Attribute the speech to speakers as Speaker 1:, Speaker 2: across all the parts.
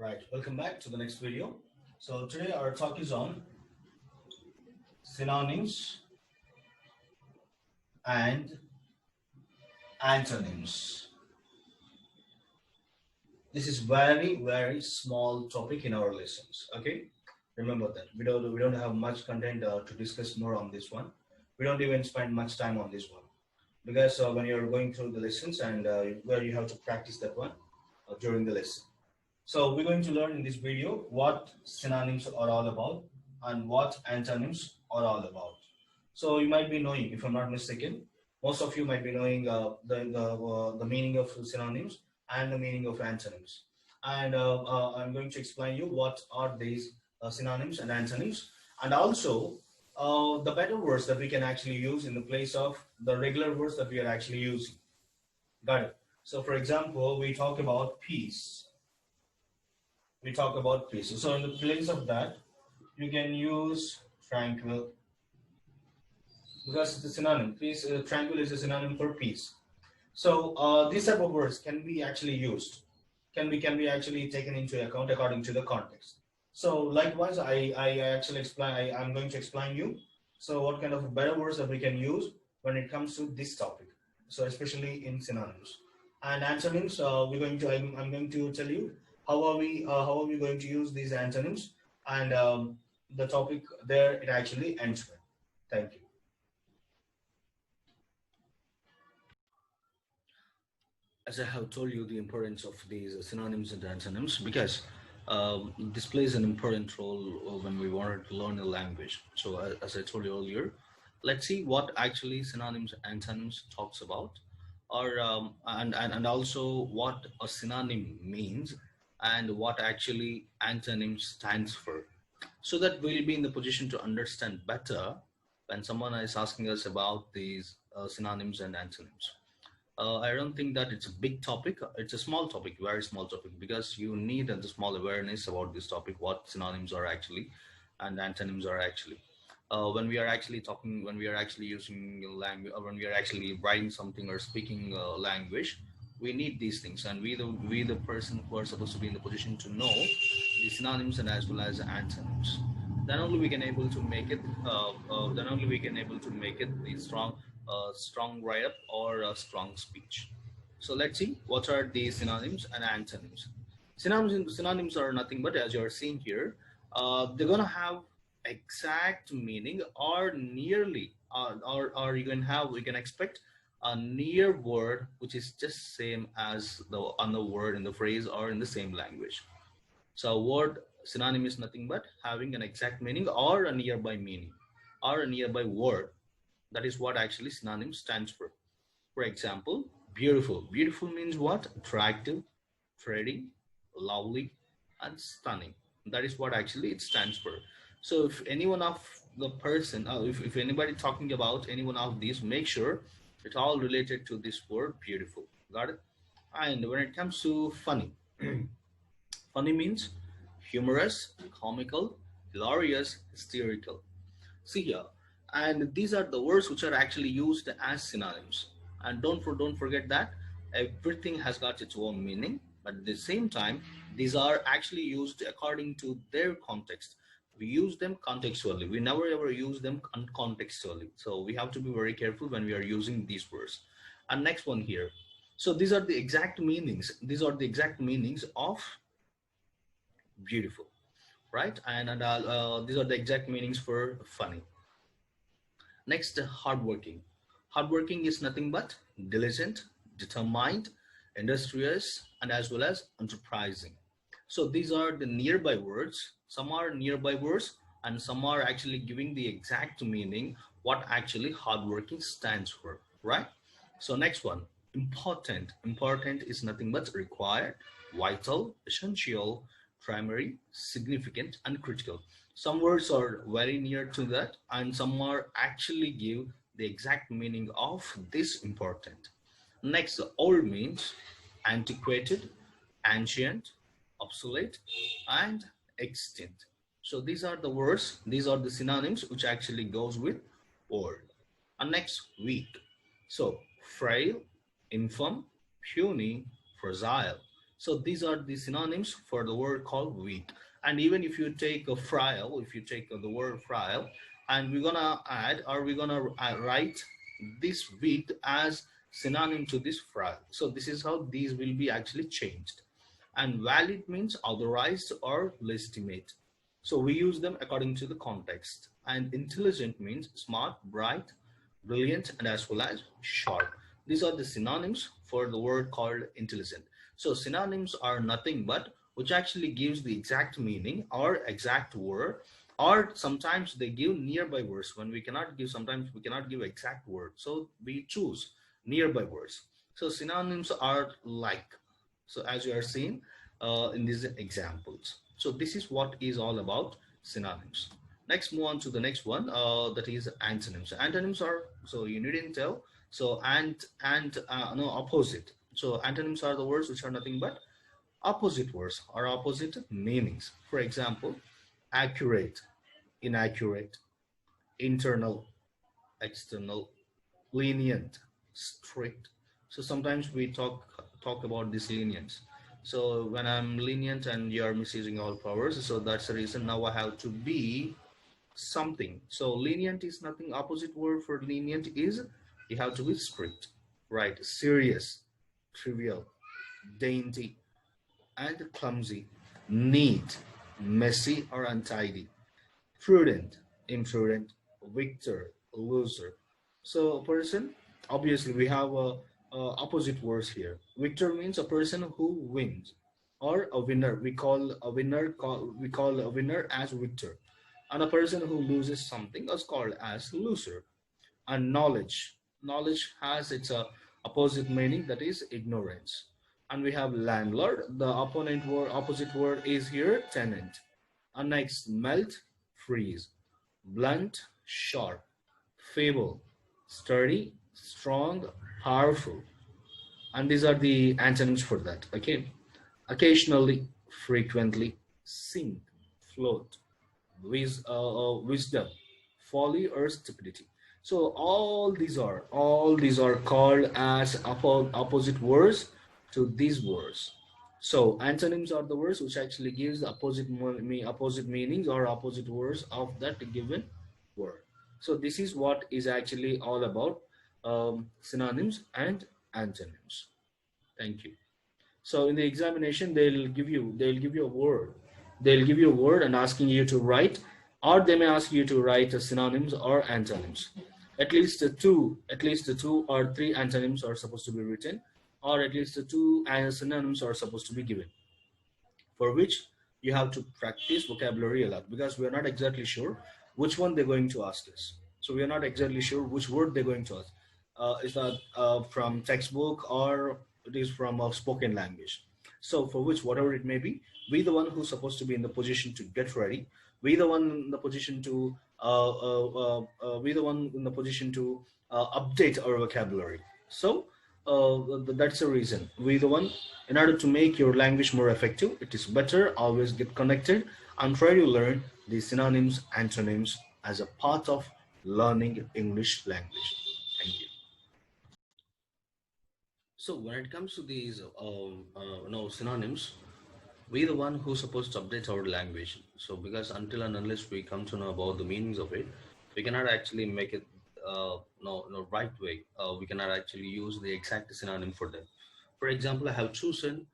Speaker 1: Right, welcome back to the next video. So today our talk is on synonyms and antonyms. This is very small topic in our lessons. Okay, remember that we don't have much content to discuss more on this one. We don't even spend much time on this one because when you're going through the lessons and where you have to practice that one during the lesson. So we're going to learn in this video what synonyms are all about and what antonyms are all about. So you might be knowing, if I'm not mistaken, most of you might be knowing the meaning of synonyms and the meaning of antonyms. And I'm going to explain you what are these synonyms and antonyms, and also the better words that we can actually use in the place of the regular words that we are actually using. Got it? So for example, we talk about peace. So in the place of that, you can use tranquil because it's a synonym. Peace, tranquil is a synonym for peace. So these type of words can be actually used, can be actually taken into account according to the context. So likewise, I'm going to explain you. So what kind of better words that we can use when it comes to this topic. So especially in synonyms and antonyms, I'm going to tell you how are we going to use these antonyms, and the topic there it actually ends with. Thank you. As I have told you the importance of these synonyms and antonyms, because this plays an important role when we wanted to learn a language. So as I told you earlier, let's see what actually synonyms and antonyms talks about, or and also what a synonym means and what actually antonym stands for, so that we'll be in the position to understand better when someone is asking us about these synonyms and antonyms. I don't think that it's a big topic. It's a small topic, very small topic, because you need a small awareness about this topic, what synonyms are actually and antonyms are actually. When we are actually talking, when we are actually using language, or when we are actually writing something or speaking language, we need these things, and we the person who are supposed to be in the position to know the synonyms and as well as antonyms. Then only we can able to make it. Then only we can able to make it the strong write up or a strong speech. So let's see what are the synonyms and antonyms. Synonyms are nothing but, as you are seeing here, they're gonna have exact meaning or nearly, or you can expect a near word which is just same as the other word in the phrase or in the same language. So a word synonym is nothing but having an exact meaning or a nearby meaning or a nearby word. That is what actually synonym stands for. For example, beautiful. Beautiful means what? Attractive, pretty, lovely, and stunning. That is what actually it stands for. So if any one of the person, if anybody talking about any one of these, make sure it's all related to this word beautiful. Got it? And when it comes to funny, funny means humorous, comical, hilarious, hysterical. See here, and these are the words which are actually used as synonyms. And don't forget that everything has got its own meaning, but at the same time, these are actually used according to their context. We use them contextually. We never ever use them uncontextually. So we have to be very careful when we are using these words. And next one here. So these are the exact meanings. These are the exact meanings of beautiful, right? And these are the exact meanings for funny. Next, hardworking. Hardworking is nothing but diligent, determined, industrious, and as well as enterprising. So these are the nearby words. Some are nearby words and some are actually giving the exact meaning what actually hardworking stands for, right? So next one, important. Important is nothing but required, vital, essential, primary, significant, and critical. Some words are very near to that and some are actually give the exact meaning of this important. Next, old means antiquated, ancient, obsolete, and extinct. So these are the words, these are the synonyms which actually goes with old. And next, weak. So frail, infirm, puny, fragile. So these are the synonyms for the word called wheat. And even if you take a frail, if you take the word frail, and we're gonna add, or we're gonna write this wheat as synonym to this frail. So this is how these will be actually changed. And valid means authorized or legitimate. So we use them according to the context. And intelligent means smart, bright, brilliant, and as well as sharp. These are the synonyms for the word called intelligent. So synonyms are nothing but which actually gives the exact meaning or exact word, or sometimes they give nearby words. When we cannot give, sometimes we cannot give exact word, so we choose nearby words. So synonyms are like, so as you are seeing in these examples. So this is what is all about synonyms. Next, move on to the next one, that is antonyms. Antonyms are, so you needn't tell. So and no, opposite. So antonyms are the words which are nothing but opposite words or opposite meanings. For example, accurate, inaccurate, internal, external, lenient, strict. So sometimes we talk about this lenience. So when I'm lenient and you are misusing all powers, so that's the reason now I have to be something. So lenient is nothing. Opposite word for lenient is you have to be strict, right? Serious, trivial, dainty, and clumsy, neat, messy, or untidy, prudent, imprudent, victor, loser. So a person, obviously we have opposite words here. Victor means a person who wins, or a winner. We call a winner as victor, and a person who loses something is called as loser. And knowledge has its opposite meaning, that is ignorance. And we have landlord. The opposite word is here tenant. And next, melt, freeze, blunt, sharp, fable, sturdy, strong, powerful. And these are the antonyms for that. Okay, occasionally, frequently, sink, float, wisdom, folly, or stupidity. So all these are called as opposite words to these words. So antonyms are the words which actually gives the opposite meanings or opposite words of that given word. So this is what is actually all about synonyms and antonyms. Thank you. So in the examination, they'll give you a word. They'll give you a word and asking you to write, or they may ask you to write synonyms or antonyms. At least two or three antonyms are supposed to be written, or at least two synonyms are supposed to be given, for which you have to practice vocabulary a lot, because we are not exactly sure which one they're going to ask us. So we are not exactly sure which word they're going to ask. Is that from textbook or it is from a spoken language? So for which, whatever it may be, we the one who's supposed to be in the position to get ready. We the one in the position to we the one in the position to update our vocabulary. So that's the reason we the one, in order to make your language more effective, it is better always get connected and try to learn the synonyms, antonyms as a part of learning English language. Thank you. So when it comes to these no synonyms, we the one who's supposed to update our language. So because until and unless we come to know about the meanings of it, we cannot actually make it no right way. We cannot actually use the exact synonym for them. For example, I have chosen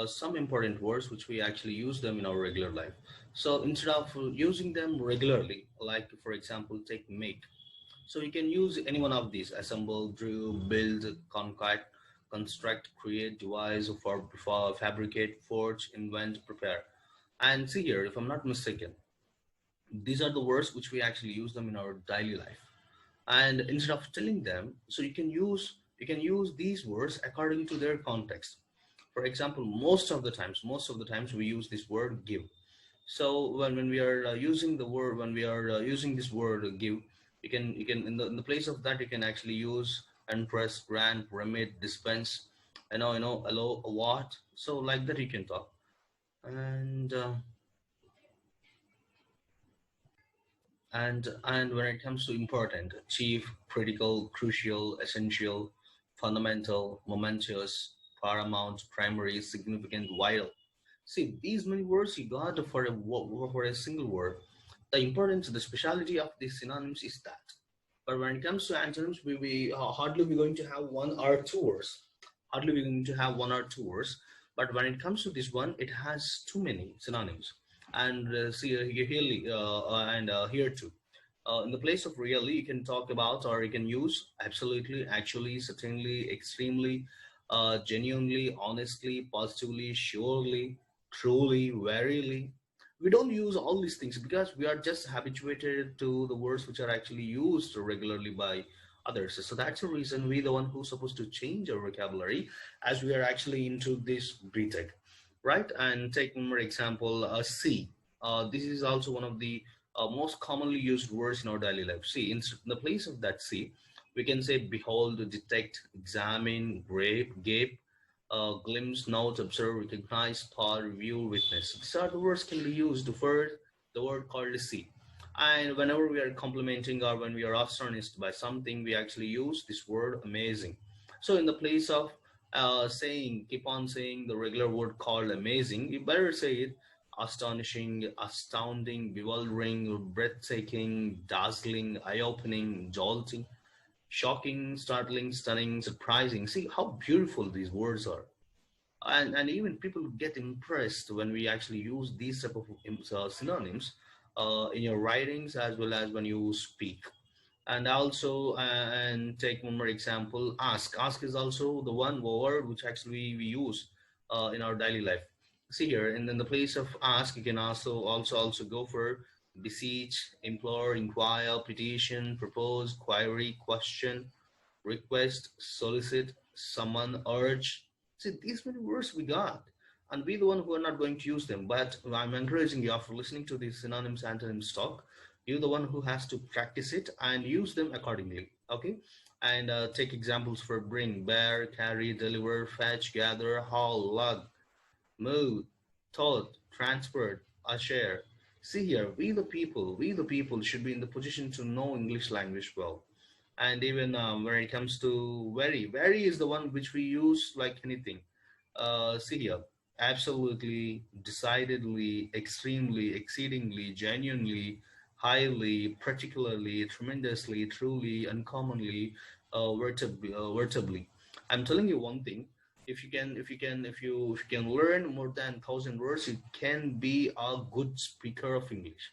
Speaker 1: some important words which we actually use them in our regular life. So instead of using them regularly, like for example, take make. So you can use any one of these: assemble, drew, build, concatenate, construct, create, devise, for fabricate, forge, invent, prepare. And see here, if I'm not mistaken, these are the words which we actually use them in our daily life. And instead of telling them, so you can use these words according to their context. For example, most of the times we use this word give. So when we are using the word when we are using this word give, you can in the place of that you can actually use impress, grant, remit, dispense, allow, award. So like that you can talk. And uh, and and when it comes to important, chief, critical, crucial, essential, fundamental, momentous, paramount, primary, significant, vital. See, these many words you got for for a single word. The importance, the speciality of these synonyms is that. But when it comes to antonyms, we hardly we're going to have one or two words. Hardly we're going to have one or two words. But when it comes to this one, it has too many synonyms. And see here, and here too. In the place of really, you can talk about or you can use absolutely, actually, certainly, extremely, genuinely, honestly, positively, surely, truly, verily. We don't use all these things because we are just habituated to the words which are actually used regularly by others. So that's the reason we the one who's supposed to change our vocabulary as we are actually into this BTEC, right? And take one more example, see. This is also one of the most commonly used words in our daily life. See, in the place of that see, we can say behold, detect, examine, grape, gape, glimpse, note, observe, recognize, spot, review, witness. These are the words can be used for the word called see. And whenever we are complimenting or when we are astonished by something, we actually use this word amazing. So in the place of saying, keep on saying the regular word called amazing, you better say it astonishing, astounding, bewildering, breathtaking, dazzling, eye-opening, jolting, shocking, startling, stunning, surprising. See how beautiful these words are. And even people get impressed when we actually use these type of synonyms in your writings as well as when you speak. And also and take one more example, ask is also the one word which actually we use in our daily life. See here, and in the place of ask you can also go for beseech, implore, inquire, petition, propose, query, question, request, solicit, summon, urge. See, these many words we got, and we the one who are not going to use them. But I'm encouraging you after listening to this synonyms antonyms talk, you're the one who has to practice it and use them accordingly. Okay, and take examples for bring, bear, carry, deliver, fetch, gather, haul, lug, move, tote, transport, share. See here, we the people should be in the position to know English language well. And even when it comes to very is the one which we use like anything. See here, absolutely, decidedly, extremely, exceedingly, genuinely, highly, particularly, tremendously, truly, uncommonly, vertably. I'm telling you one thing. If you can learn more than 1,000 words, you can be a good speaker of English.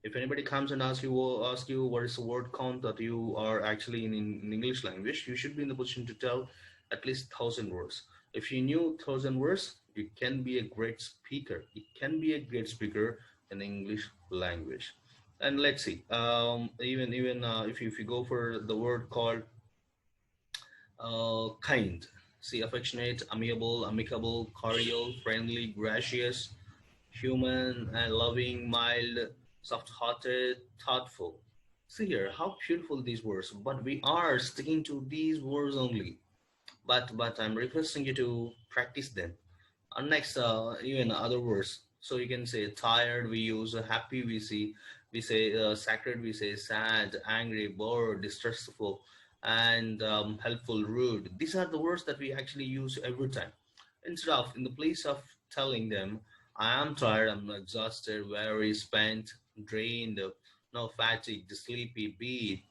Speaker 1: If anybody comes and asks you what is the word count that you are actually in English language, you should be in the position to tell at least 1,000 words. If you knew 1,000 words, you can be a great speaker. You can be a great speaker in English language. And let's see, even if you go for the word called kind, see affectionate, amiable, amicable, cordial, friendly, gracious, human and loving, mild, soft-hearted, thoughtful. See here, how beautiful these words. But we are sticking to these words only. But I'm requesting you to practice them. Next, even other words. So you can say tired. We use happy. We say sacred. We say sad, angry, bored, distressful, and helpful, rude. These are the words that we actually use every time. Instead of in the place of telling them, I am tired, I'm exhausted, weary, spent, drained, no fatigued, sleepy, beat,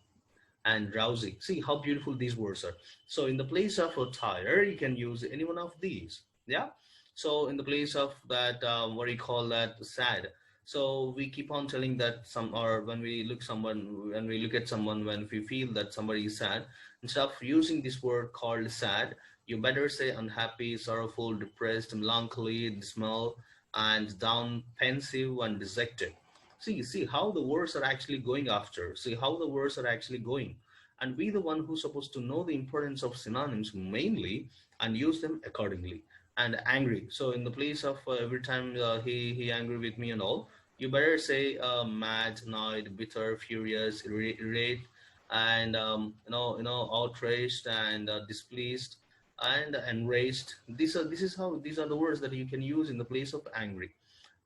Speaker 1: and drowsy. See how beautiful these words are. So in the place of a tire, you can use any one of these. Yeah. So in the place of that, what do you call that? Sad. So we keep on telling that some, or when we look at someone, when we feel that somebody is sad, instead of using this word called sad, you better say unhappy, sorrowful, depressed, melancholy, dismal, and down, pensive, and dejected. See how the words are actually going after. See how the words are actually going. And we the one who's supposed to know the importance of synonyms mainly and use them accordingly. And angry. So in the place of every time he angry with me and all, you better say mad, annoyed, bitter, furious, irate, and outraged and displeased and enraged. These are the words that you can use in the place of angry.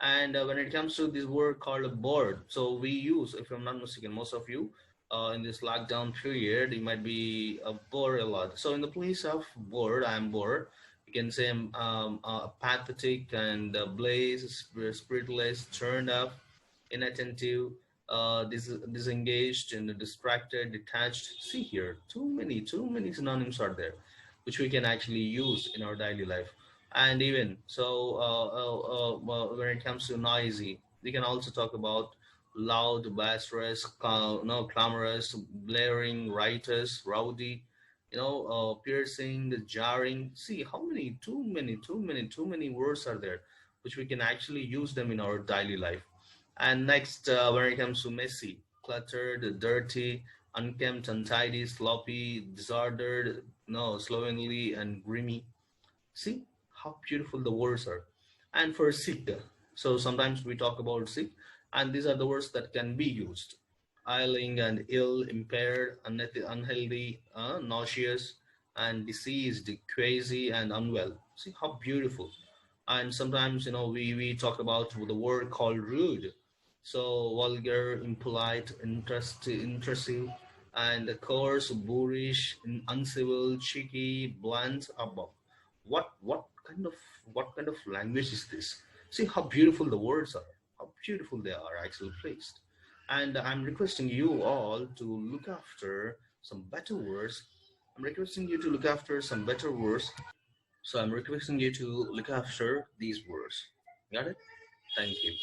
Speaker 1: And when it comes to this word called bored, so we use, if I'm not mistaken, most of you in this lockdown period, you might be bored a lot. So in the place of bored, I'm bored. You can say apathetic and blaze, spiritless, turned off, inattentive, disengaged, and distracted, detached. See here, too many synonyms are there, which we can actually use in our daily life. And even so, well, when it comes to noisy, we can also talk about loud, boisterous, no, clamorous, blaring, riotous, rowdy, piercing, jarring. See how many, too many words are there, which we can actually use them in our daily life. And next, when it comes to messy, cluttered, dirty, unkempt, untidy, sloppy, disordered, no, slovenly, and grimy. See how beautiful the words are. And for sick, so sometimes we talk about sick, and these are the words that can be used: ailing and ill, impaired, unhealthy, nauseous, and diseased, crazy, and unwell. See how beautiful. And sometimes, we talk about the word called rude. So vulgar, impolite, intrusive, and coarse, boorish, uncivil, cheeky, blunt, above. What kind of language is this? See how beautiful the words are, how beautiful they are actually placed. And I'm requesting you all to look after some better words. I'm requesting you to look after some better words. So I'm requesting you to look after these words. Got it? Thank you.